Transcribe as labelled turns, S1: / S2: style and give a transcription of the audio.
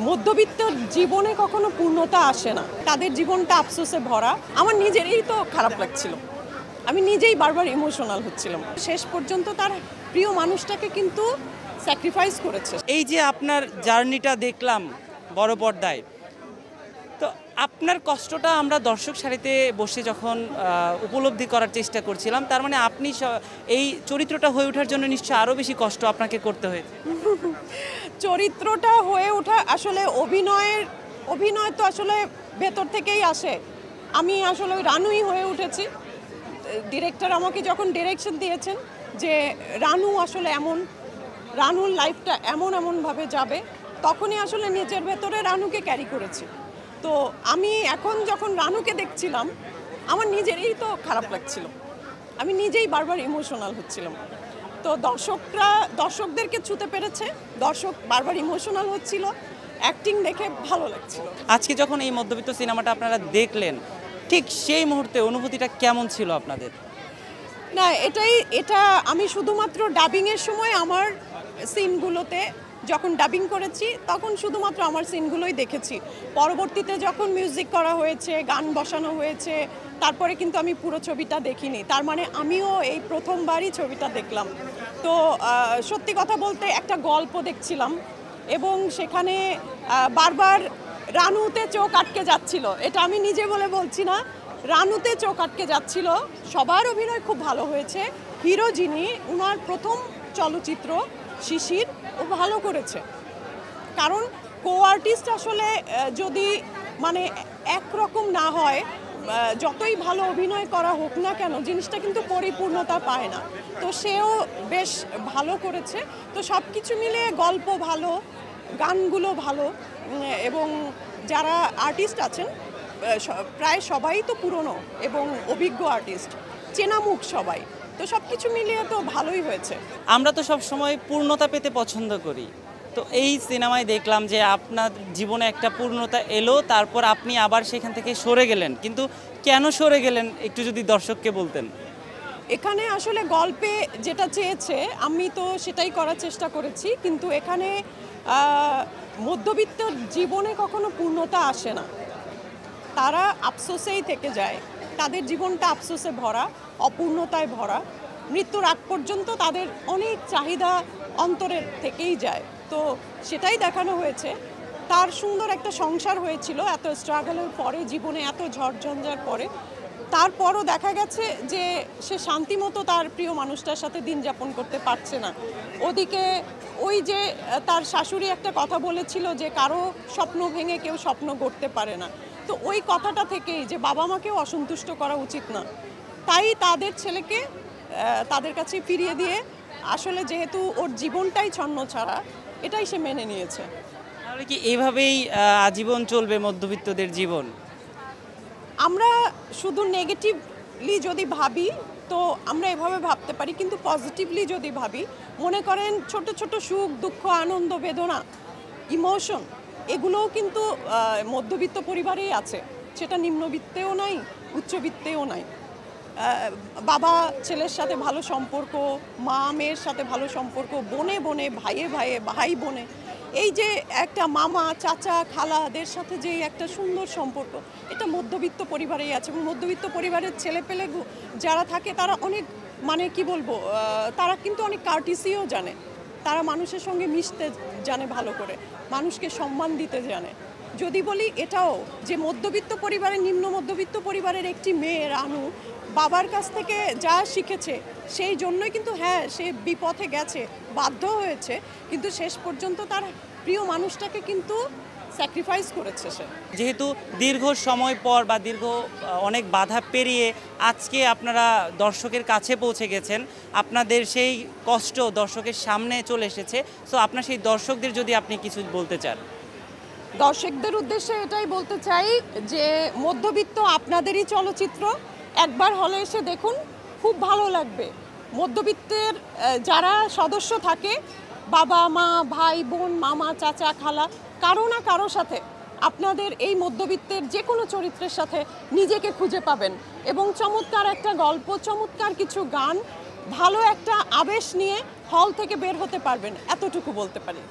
S1: মধ্যবিত্ত জীবনে কখনো পূর্ণতা আসে না, তাদের জীবনটা আফসোসে ভরা। আমার নিজেরই তো খারাপ লাগছিল, আমি নিজেই বারবার ইমোশনাল হচ্ছিলাম। শেষ পর্যন্ত তার প্রিয় মানুষটাকে কিন্তু স্যাক্রিফাইস করেছে।
S2: এই যে আপনার জার্নিটা দেখলাম বড় পর্দায়, তো আপনার কষ্টটা আমরা দর্শক সারিতে বসে যখন উপলব্ধি করার চেষ্টা করছিলাম, তার মানে আপনি এই চরিত্রটা হয়ে ওঠার জন্য নিশ্চয়ই আরও বেশি কষ্ট আপনাকে করতে হয়েছে।
S1: চরিত্রটা হয়ে ওঠা আসলে অভিনয় তো আসলে ভেতর থেকেই আসে। আমি আসলে ওই রানুই হয়ে উঠেছি। ডিরেক্টর আমাকে যখন ডিরেকশন দিয়েছেন যে রানু আসলে এমন, রানুর লাইফটা এমনভাবে যাবে, তখনই আসলে নিজের ভেতরে রানুকে ক্যারি করেছি। তো আমি এখন যখন রানুকে দেখছিলাম, আমার নিজেরই তো খারাপ লাগছিল, আমি নিজেই বারবার ইমোশনাল হচ্ছিলাম। তো দর্শকদেরকে ছুতে পেরেছে, দর্শক বারবার ইমোশনাল হচ্ছিল, অ্যাক্টিং দেখে ভালো লাগছিল।
S2: আজকে যখন এই মধ্যবিত্ত সিনেমাটা আপনারা দেখলেন, ঠিক সেই মুহূর্তে অনুভূতিটা কেমন ছিল আপনাদের?
S1: না, এটা আমি শুধুমাত্র ডাবিংয়ের সময় আমার সিনগুলোতে যখন ডাবিং করেছি তখন শুধুমাত্র আমার সিনগুলোই দেখেছি। পরবর্তীতে যখন মিউজিক করা হয়েছে, গান বসানো হয়েছে, তারপরে কিন্তু আমি পুরো ছবিটা দেখিনি। তার মানে আমিও এই প্রথমবারই ছবিটা দেখলাম। তো সত্যি কথা বলতে একটা গল্প দেখছিলাম এবং সেখানে বারবার রানুতে চোখ আটকে যাচ্ছিল। এটা আমি নিজে বলে বলছি না, রানুতে চোখ আটকে যাচ্ছিল। সবার অভিনয় খুব ভালো হয়েছে। হিরো যিনি, ওনার প্রথম চলচ্চিত্র শিশির, ও ভালো করেছে। কারণ কো আর্টিস্ট আসলে যদি মানে একরকম না হয়, যতই ভালো অভিনয় করা হোক না কেন, জিনিসটা কিন্তু পরিপূর্ণতা পায় না। তো সেও বেশ ভালো করেছে। তো সব কিছু মিলিয়ে গল্প ভালো, গানগুলো ভালো, এবং যারা আর্টিস্ট আছেন প্রায় সবাই তো পুরনো এবং অভিজ্ঞ আর্টিস্ট, চেনা মুখ সবাই। তো সব কিছু মিলিয়ে তো ভালোই হয়েছে।
S2: আমরা তো সব সময় পূর্ণতা পেতে পছন্দ করি, তো এই সিনেমায় দেখলাম যে আপনার জীবনে একটা পূর্ণতা এলো, তারপর আপনি আবার সেখান থেকে সরে গেলেন। কিন্তু কেন সরে গেলেন একটু যদি দর্শককে বলতেন।
S1: এখানে আসলে গল্পে যেটা চেয়েছে আমি তো সেটাই করার চেষ্টা করেছি, কিন্তু এখানে মধ্যবিত্ত জীবনে কখনো পূর্ণতা আসে না, তারা আফসোসেই থেকে যায়। তাদের জীবনটা আফসোসে ভরা, অপূর্ণতায় ভরা। মৃত্যুর আগ পর্যন্ত তাদের অনেক চাহিদা অন্তরের থেকেই যায়। তো সেটাই দেখানো হয়েছে। তার সুন্দর একটা সংসার হয়েছিল এত স্ট্রাগলের পরে, জীবনে এত ঝড়ঝঞ্ঝার পরে, তারপরও দেখা গেছে যে সে শান্তিমতো তার প্রিয় মানুষটার সাথে দিন যাপন করতে পারছে না। ওদিকে ওই যে তার শাশুড়ি একটা কথা বলেছিল যে কারো স্বপ্ন ভেঙে কেউ স্বপ্ন গড়তে পারে না। তো ওই কথাটা থেকেই যে বাবা মাকেও অসন্তুষ্ট করা উচিত না, তাই তাদের ছেলেকে তাদের কাছে ফিরিয়ে দিয়ে, আসলে যেহেতু ওর জীবনটাই ছন্ন ছাড়া, এটাই সে মেনে নিয়েছে।
S2: তাহলে কি এইভাবেই আজীবন চলবে মধ্যবিত্তদের জীবন?
S1: আমরা শুধু নেগেটিভলি যদি ভাবি তো আমরা এভাবে ভাবতে পারি, কিন্তু পজিটিভলি যদি ভাবি, মনে করেন ছোট ছোট সুখ দুঃখ আনন্দ বেদনা ইমোশন, এগুলোও কিন্তু মধ্যবিত্ত পরিবারেই আছে। সেটা নিম্নবিত্তেও নাই, উচ্চবিত্তেও নাই। বাবা ছেলের সাথে ভালো সম্পর্ক, মা মেয়ের সাথে ভালো সম্পর্ক, বোনে বোনে, ভাইয়ে ভাইয়ে, ভাই বোনে, এই যে একটা মামা চাচা খালাদের সাথে যে একটা সুন্দর সম্পর্ক, এটা মধ্যবিত্ত পরিবারেই আছে। এবং মধ্যবিত্ত পরিবারের ছেলেপেলে যারা থাকে তারা অনেক, মানে কি বলবো, তারা কিন্তু অনেক কার্টিসিও জানে, তারা মানুষের সঙ্গে মিশতে জানে ভালো করে, মানুষকে সম্মান দিতে জানে। যদি বলি এটাও যে মধ্যবিত্ত পরিবারের, নিম্ন মধ্যবিত্ত পরিবারের একটি মেয়ে রানু বাবার কাছ থেকে যা শিখেছে, সেই জন্যই কিন্তু হ্যাঁ সে বিপথে গেছে, বাধ্য হয়েছে, কিন্তু শেষ পর্যন্ত তার প্রিয় মানুষটাকে কিন্তু স্যাক্রিফাইস করেছে সে।
S2: যেহেতু দীর্ঘ সময় পর বা দীর্ঘ অনেক বাধা পেরিয়ে আজকে আপনারা দর্শকের কাছে পৌঁছে গেছেন, আপনাদের সেই কষ্ট দর্শকের সামনে চলে এসেছে, সো আপনার সেই দর্শকদের যদি আপনি কিছু বলতে চান।
S1: দর্শকদের উদ্দেশ্যে এটাই বলতে চাই যে মধ্যবিত্ত আপনাদেরই চলচ্চিত্র, একবার হলে এসে দেখুন, খুব ভালো লাগবে। মধ্যবিত্তের যারা সদস্য থাকে, বাবা মা ভাই বোন মামা চাচা খালা, কারো না কারো সাথে আপনাদের এই মধ্যবিত্তের যে কোনো চরিত্রের সাথে নিজেকে খুঁজে পাবেন, এবং চমৎকার একটা গল্প, চমৎকার কিছু গান, ভালো একটা আবেশ নিয়ে হল থেকে বের হতে পারবেন, এতটুকু বলতে পারি।